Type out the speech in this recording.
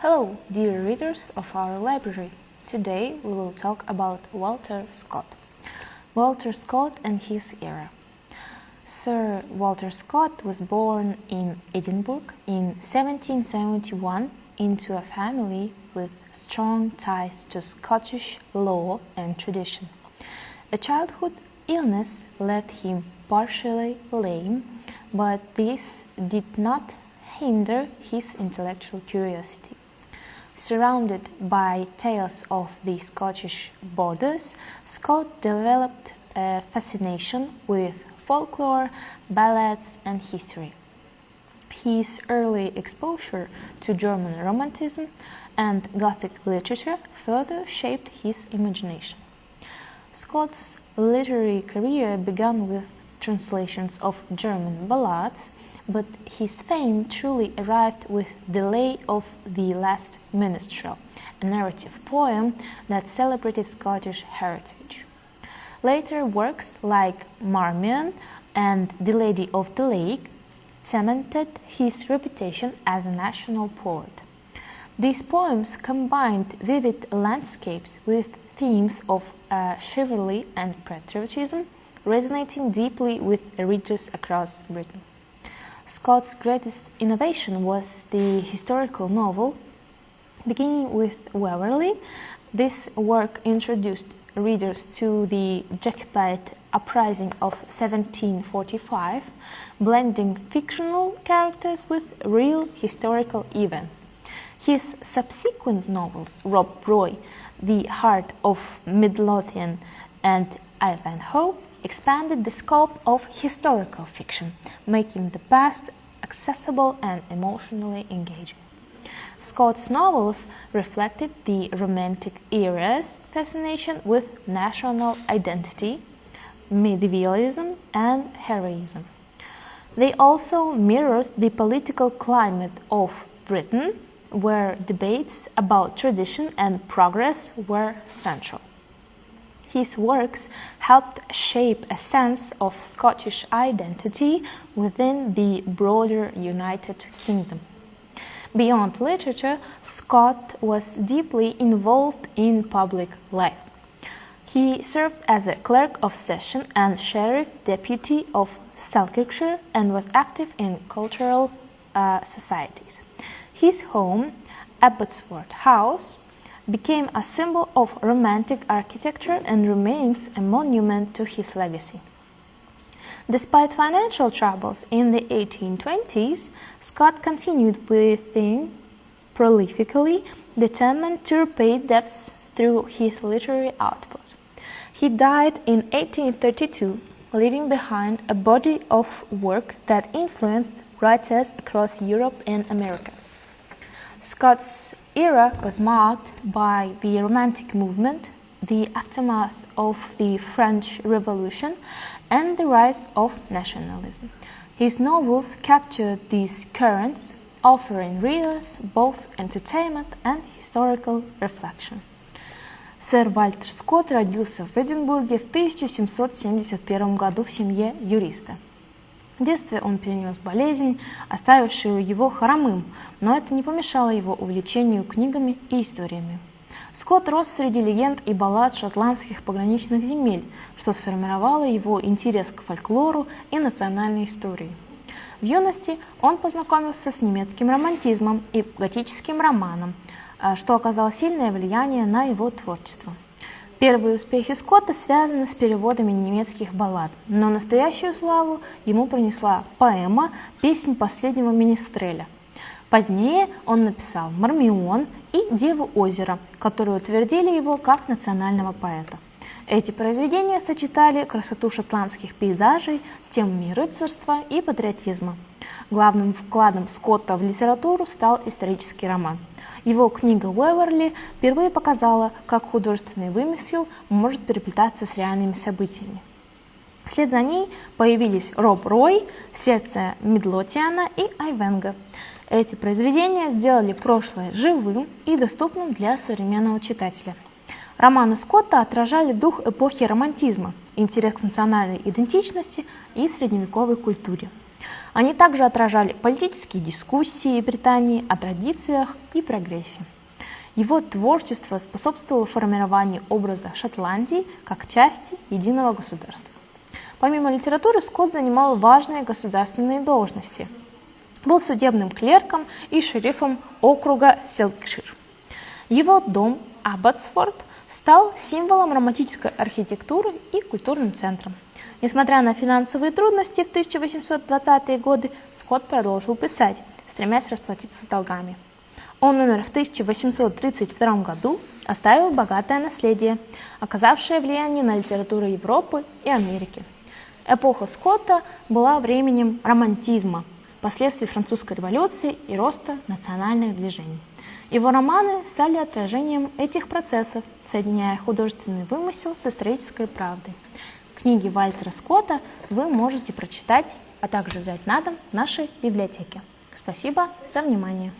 Hello, dear readers of our library. Today we will talk about Wальтер Скотт. Вальтер Скотт and his era. Sir Вальтер Скотт was born in Edinburgh in 1771 into a family with strong ties to Scottish law and tradition. A childhood illness left him partially lame, but this did not hinder his intellectual curiosity. Surrounded by tales of the Scottish borders, Scott developed a fascination with folklore, ballads, and history. His early exposure to German Romanticism and Gothic literature further shaped his imagination. Scott's literary career began with translations of German ballads, but his fame truly arrived with the Lay of the Last Minstrel, a narrative poem that celebrated Scottish heritage. Later works like Marmion and The Lady of the Lake cemented his reputation as a national poet. These poems combined vivid landscapes with themes of chivalry and patriotism, resonating deeply with readers across Britain. Scott's greatest innovation was the historical novel. Beginning with Waverley, this work introduced readers to the Jacobite uprising of 1745, blending fictional characters with real historical events. His subsequent novels, Rob Roy, The Heart of Midlothian, and Ivanhoe, expanded the scope of historical fiction, making the past accessible and emotionally engaging. Scott's novels reflected the Romantic era's fascination with national identity, medievalism, and heroism. They also mirrored the political climate of Britain, where debates about tradition and progress were central. His works helped shape a sense of Scottish identity within the broader United Kingdom. Beyond literature, Scott was deeply involved in public life. He served as a clerk of session and sheriff deputy of Selkirkshire and was active in cultural societies. His home, Abbotsford House, became a symbol of Romantic architecture and remains a monument to his legacy. Despite financial troubles in the 1820s, Scott continued breathing prolifically, determined to repay debts through his literary output. He died in 1832, leaving behind a body of work that influenced writers across Europe and America. Scott's era was marked by the Romantic movement, the aftermath of the French Revolution, and the rise of nationalism. His novels captured these currents, offering readers both entertainment and historical reflection. Сэр Вальтер Скотт родился в Эдинбурге в 1771 году в семье юриста. В детстве он перенес болезнь, оставившую его хромым, но это не помешало его увлечению книгами и историями. Скотт рос среди легенд и баллад шотландских пограничных земель, что сформировало его интерес к фольклору и национальной истории. В юности он познакомился с немецким романтизмом и готическим романом, что оказало сильное влияние на его творчество. Первые успехи Скотта связаны с переводами немецких баллад, но настоящую славу ему принесла поэма «Песнь последнего министреля». Позднее он написал «Мармион» и «Деву озера», которые утвердили его как национального поэта. Эти произведения сочетали красоту шотландских пейзажей с темами рыцарства и патриотизма. Главным вкладом Скотта в литературу стал исторический роман. Его книга «Уэверли» впервые показала, как художественный вымысел может переплетаться с реальными событиями. Вслед за ней появились «Роб Рой», «Сердце Мидлотиана» и «Айвенго». Эти произведения сделали прошлое живым и доступным для современного читателя. Романы Скотта отражали дух эпохи романтизма, интерес к национальной идентичности и средневековой культуре. Они также отражали политические дискуссии Британии о традициях и прогрессе. Его творчество способствовало формированию образа Шотландии как части единого государства. Помимо литературы, Скотт занимал важные государственные должности. Был судебным клерком и шерифом округа Селкшир. Его дом Абботсфорд стал символом романтической архитектуры и культурным центром. Несмотря на финансовые трудности в 1820-е годы, Скотт продолжил писать, стремясь расплатиться с долгами. Он умер в 1832 году, оставил богатое наследие, оказавшее влияние на литературу Европы и Америки. Эпоха Скотта была временем романтизма, последствий французской революции и роста национальных движений. Его романы стали отражением этих процессов, соединяя художественный вымысел с исторической правдой. Книги Вальтера Скотта вы можете прочитать, а также взять на дом в нашей библиотеке. Спасибо за внимание.